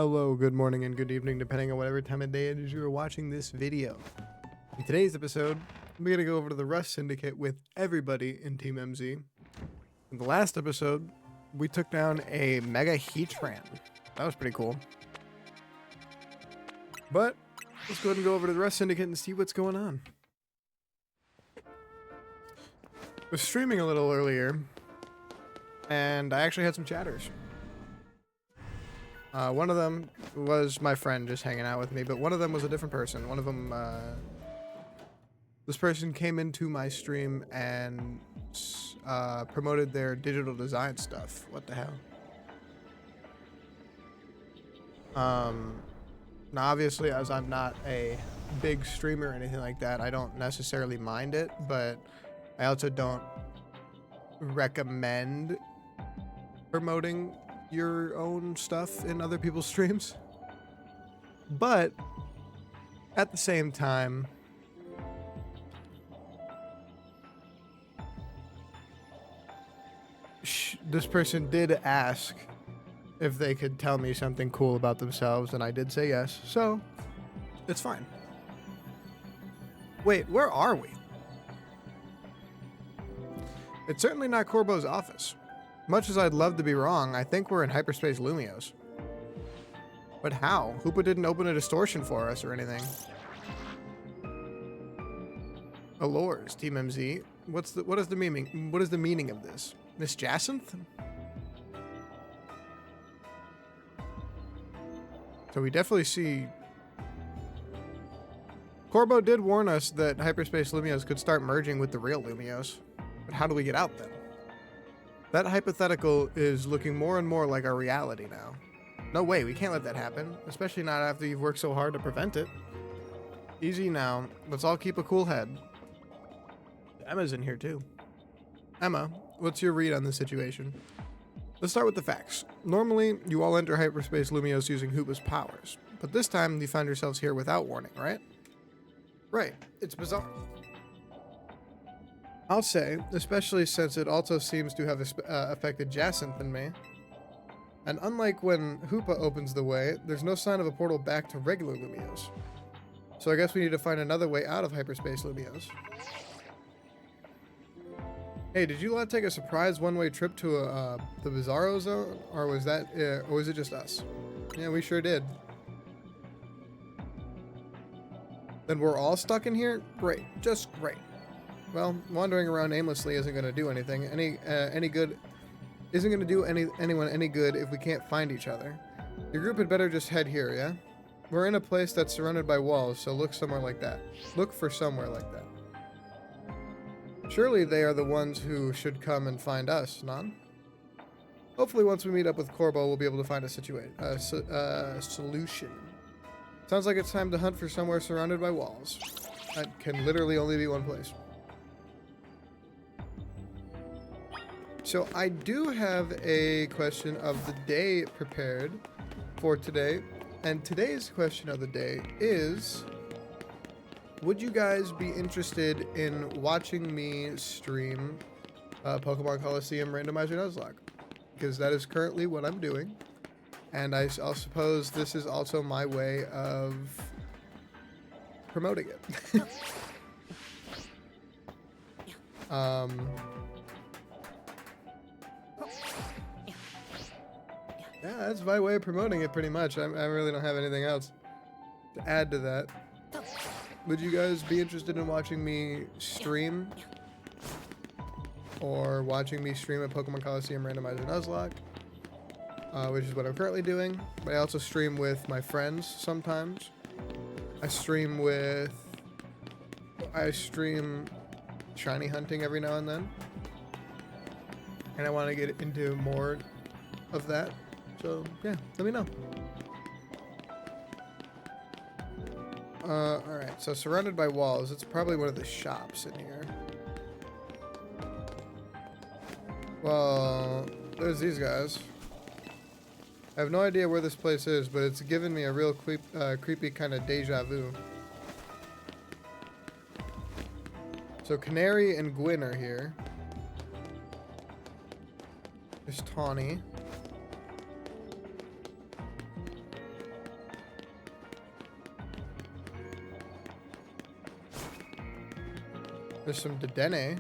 Hello, good morning, and good evening, depending on whatever time of day it is you are watching this video. In today's episode, we're going to go over to the Rust Syndicate with everybody in Team MZ. In the last episode, we took down a Mega Heatran. That was pretty cool. But let's go ahead and go over to the Rust Syndicate and see what's going on. I was streaming a little earlier, and I actually had some chatters. One of them was my friend just hanging out with me, but one of them was a different person. One of them, this person came into my stream and promoted their digital design stuff. What the hell? Now obviously, as I'm not a big streamer or anything like that, I don't necessarily mind it, but I also don't recommend promoting your own stuff in other people's streams. But at the same time, this person did ask if they could tell me something cool about themselves, and I did say yes, so it's fine. Wait, where are we? It's certainly not Corbo's office. Much as I'd love to be wrong, I think we're in Hyperspace Lumios. But how? Hoopa didn't open a distortion for us or anything. Allures, Team MZ. What is the meaning of this? Miss Jacinth? So we definitely see Corbo did warn us that Hyperspace Lumios could start merging with the real Lumios. But how do we get out then? That hypothetical is looking more and more like our reality now. No way, we can't let that happen, especially not after you've worked so hard to prevent it. Easy now, let's all keep a cool head. Emma's in here too. Emma, what's your read on this situation? Let's start with the facts. Normally, you all enter Hyperspace Lumios using Hoopa's powers, but this time you find yourselves here without warning, right? Right, it's bizarre. I'll say, especially since it also seems to have affected Jacinth and me. And unlike when Hoopa opens the way, there's no sign of a portal back to regular Lumios. So I guess we need to find another way out of Hyperspace Lumios. Hey, did you lot take a surprise one-way trip to the Bizarro Zone? Or was it just us? Yeah, we sure did. Then we're all stuck in here? Great, just great. Well, wandering around aimlessly isn't going to do anything. Any good isn't going to do anyone any good if we can't find each other. Your group had better just head here, yeah? We're in a place that's surrounded by walls, so look somewhere like that. Look for somewhere like that. Surely they are the ones who should come and find us, non? Hopefully once we meet up with Corbo, we'll be able to find a solution. Sounds like it's time to hunt for somewhere surrounded by walls. That can literally only be one place. So I do have a question of the day prepared for today, and today's question of the day is, would you guys be interested in watching me stream Pokemon Coliseum Randomizer Nuzlocke? Because that is currently what I'm doing, and I'll suppose this is also my way of promoting it. Yeah, that's my way of promoting it pretty much. I really don't have anything else to add to that. Would you guys be interested in watching me stream? Or watching me stream at Pokemon Coliseum Randomizer Nuzlocke? Which is what I'm currently doing. But I also stream with my friends sometimes. I stream shiny hunting every now and then. And I want to get into more of that. So, yeah, let me know. Alright, so surrounded by walls. It's probably one of the shops in here. Well, there's these guys. I have no idea where this place is, but it's given me a real creepy kind of deja vu. So Canary and Gwyn are here. There's Tawny. There's some Dedenne.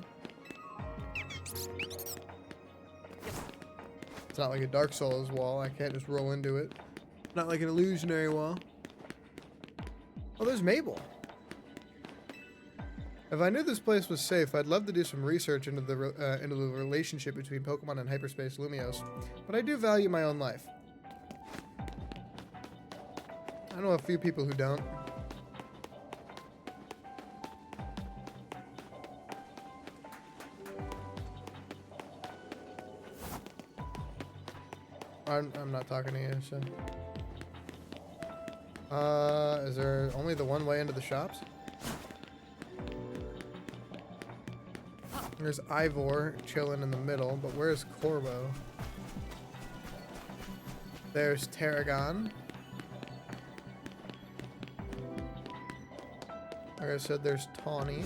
It's not like a Dark Souls wall. I can't just roll into it. Not like an illusionary wall. Oh, there's Mabel. If I knew this place was safe, I'd love to do some research into the relationship between Pokemon and Hyperspace Lumiose, but I do value my own life. I know a few people who don't. I'm not talking to you, so. Is there only the one way into the shops? There's Ivor chilling in the middle, but where's Corvo? There's Tarragon. Like I said, there's Tawny.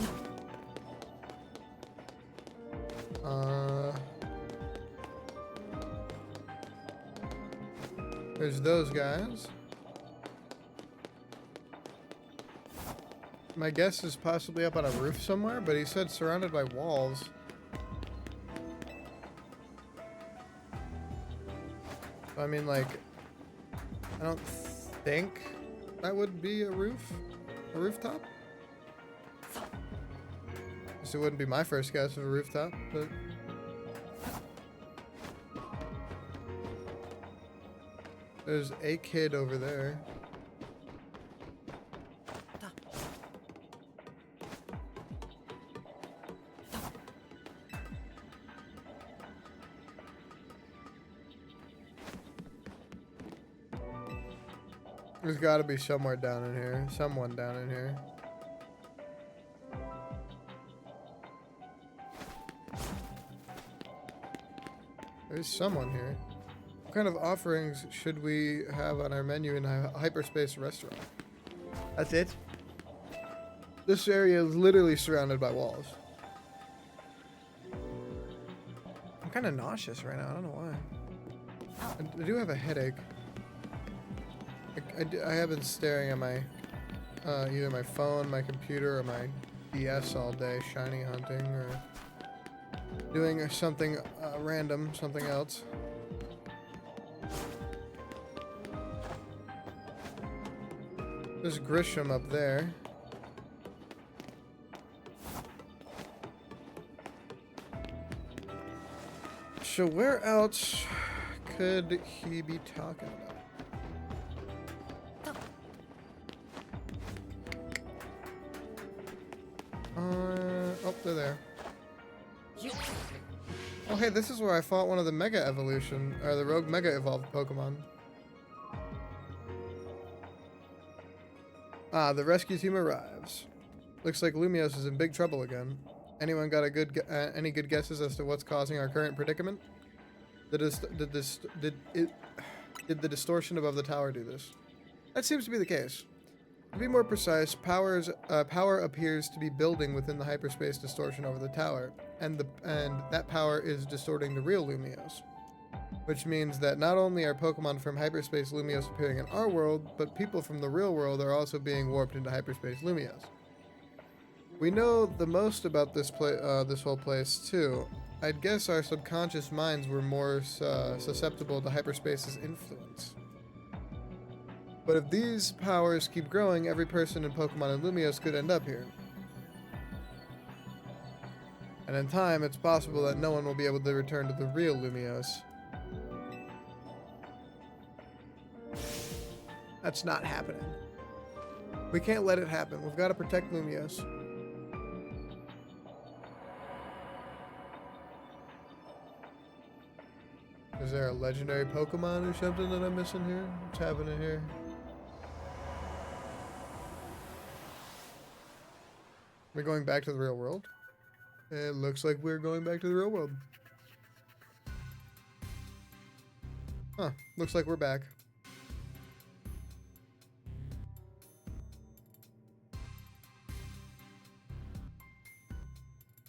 There's those guys. My guess is possibly up on a roof somewhere, but he said surrounded by walls. I mean, like, I don't think that would be a rooftop. Guess it wouldn't be my first guess of a rooftop, but there's a kid over there. There's got to be somewhere down in here. Someone down in here. There's someone here. What kind of offerings should we have on our menu in a hyperspace restaurant? That's it? This area is literally surrounded by walls. I'm kind of nauseous right now. I don't know why. I do have a headache. I have been staring at my, either my phone, my computer, or my DS all day, shiny hunting, or doing something random, something else. There's Grisham up there. So where else could he be talking about? Oh, they're there. Oh, hey, this is where I fought one of the Mega Evolution, or the Rogue Mega Evolved Pokemon. Ah, the rescue team arrives. Looks like Lumiose is in big trouble again. Anyone got a good, any good guesses as to what's causing our current predicament? Did the distortion above the tower do this? That seems to be the case. To be more precise, power appears to be building within the hyperspace distortion over the tower, and that power is distorting the real Lumiose. Which means that not only are Pokemon from Hyperspace Lumiose appearing in our world, but people from the real world are also being warped into Hyperspace Lumiose. We know the most about this whole place too. I'd guess our subconscious minds were more susceptible to Hyperspace's influence. But if these powers keep growing, every person in Pokemon and Lumiose could end up here. And in time, it's possible that no one will be able to return to the real Lumiose. That's not happening. We can't let it happen. We've got to protect Lumiose. Is there a legendary Pokemon or something that I'm missing here? What's happening here? We're going back to the real world? It looks like we're going back to the real world. Huh. Looks like we're back.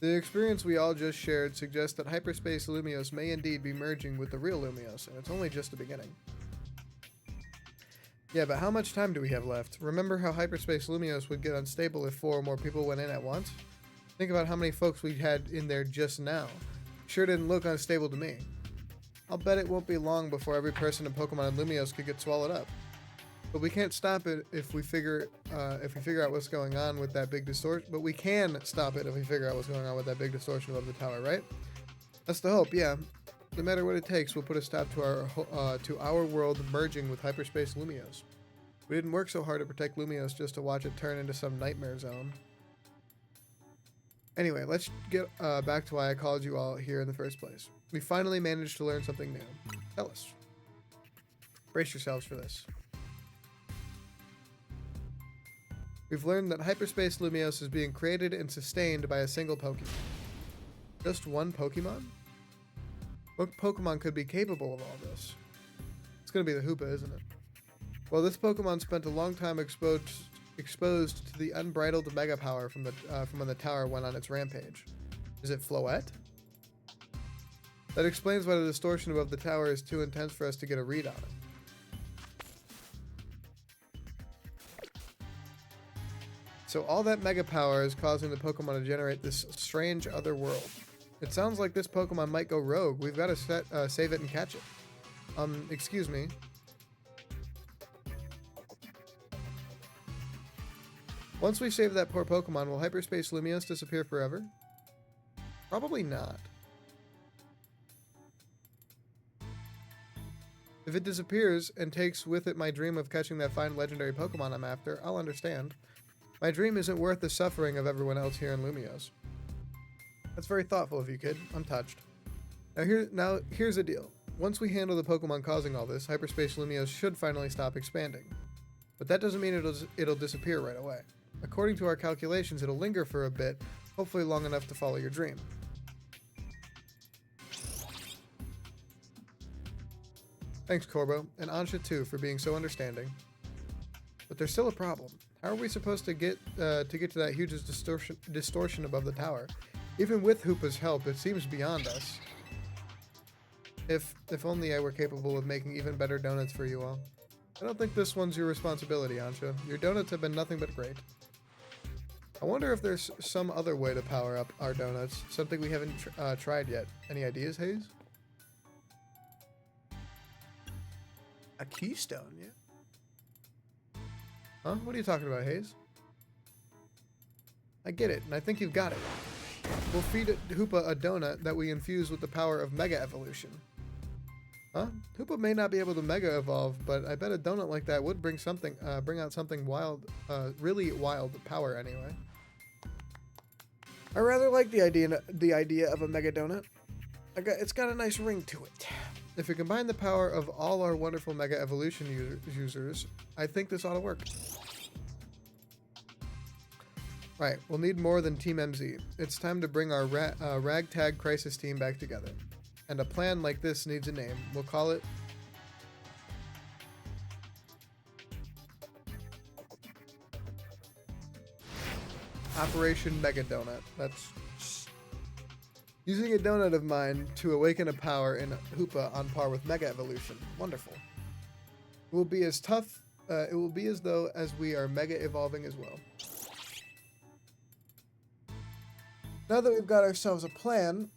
The experience we all just shared suggests that Hyperspace Lumiose may indeed be merging with the real Lumiose, and it's only just the beginning. Yeah, but how much time do we have left? Remember how Hyperspace Lumiose would get unstable if 4 or more people went in at once? Think about how many folks we had in there just now. Sure didn't look unstable to me. I'll bet it won't be long before every person in Pokemon and Lumiose could get swallowed up. But we can't stop it if we figure out what's going on with that big distortion. But we can stop it if we figure out what's going on with that big distortion above the tower, right? That's the hope, yeah. No matter what it takes, we'll put a stop to our world merging with hyperspace Lumiose. We didn't work so hard to protect Lumiose just to watch it turn into some nightmare zone. Anyway, let's get back to why I called you all here in the first place. We finally managed to learn something new. Tell us. Brace yourselves for this. We've learned that hyperspace Lumiose is being created and sustained by a single Pokemon. Just one Pokemon? What Pokemon could be capable of all this? It's going to be the Hoopa, isn't it? Well, this Pokemon spent a long time exposed to the unbridled mega power from when the tower went on its rampage. Is it Floette? That explains why the distortion above the tower is too intense for us to get a read on it. So all that mega power is causing the Pokemon to generate this strange other world. It sounds like this Pokemon might go rogue. We've got to save it and catch it. Excuse me. Once we save that poor Pokemon, will Hyperspace Lumiose disappear forever? Probably not. If it disappears and takes with it my dream of catching that fine legendary Pokemon I'm after, I'll understand. My dream isn't worth the suffering of everyone else here in Lumiose. That's very thoughtful of you, kid. I'm touched. Now here's the deal. Once we handle the Pokemon causing all this, Hyperspace Lumiose should finally stop expanding. But that doesn't mean it'll disappear right away. According to our calculations, it'll linger for a bit, hopefully long enough to follow your dream. Thanks, Corbo, and Ansha too, for being so understanding. But there's still a problem. How are we supposed to get to that huge distortion above the tower? Even with Hoopa's help, it seems beyond us. If only I were capable of making even better donuts for you all. I don't think this one's your responsibility, Ansha. Your donuts have been nothing but great. I wonder if there's some other way to power up our donuts, something we haven't tried yet. Any ideas, Hayes? A keystone, yeah. Huh? What are you talking about, Hayes? I get it, and I think you've got it. We'll feed Hoopa a donut that we infuse with the power of Mega Evolution. Huh? Hoopa may not be able to Mega Evolve, but I bet a donut like that would bring out something wild, really wild power anyway. I rather like the idea of a Mega Donut. It's got a nice ring to it. If we combine the power of all our wonderful Mega Evolution users, I think this ought to work. Right, we'll need more than Team MZ. It's time to bring our ragtag crisis team back together. And a plan like this needs a name. We'll call it... Operation Mega Donut. That's... Using a donut of mine to awaken a power in Hoopa on par with Mega Evolution. Wonderful. It will be as tough... it will be as though as we are Mega Evolving as well. Now that we've got ourselves a plan,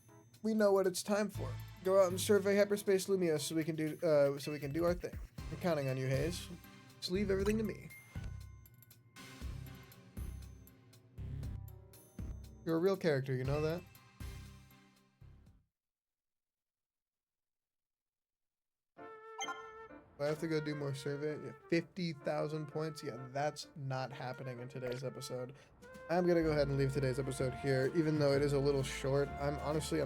we know what it's time for. Go out and survey Hyperspace Lumiose so we can do our thing. I'm counting on you, Hayes. Just leave everything to me. You're a real character, you know that? Do I have to go do more survey? Yeah, 50,000 points? Yeah, that's not happening in today's episode. I'm gonna go ahead and leave today's episode here, even though it is a little short. I'm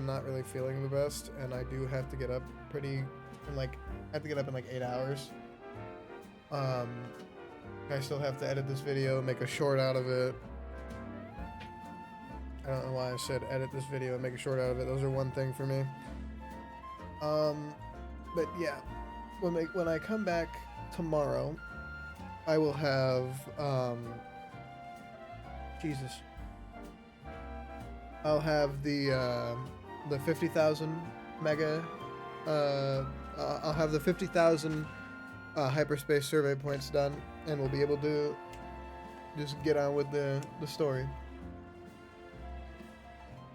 not really feeling the best, and I do have to get up in like 8 hours. I still have to edit this video, make a short out of it. I don't know why I said edit this video and make a short out of it. Those are one thing for me. But yeah, when I come back tomorrow, I will have Jesus. I'll have the 50,000 mega. I'll have the 50,000 hyperspace survey points done, and we'll be able to just get on with the story.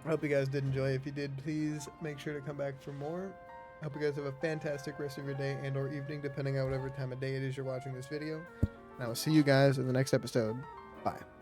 I hope you guys did enjoy. If you did, please make sure to come back for more. I hope you guys have a fantastic rest of your day and or evening, depending on whatever time of day it is you're watching this video. And I will see you guys in the next episode. Bye.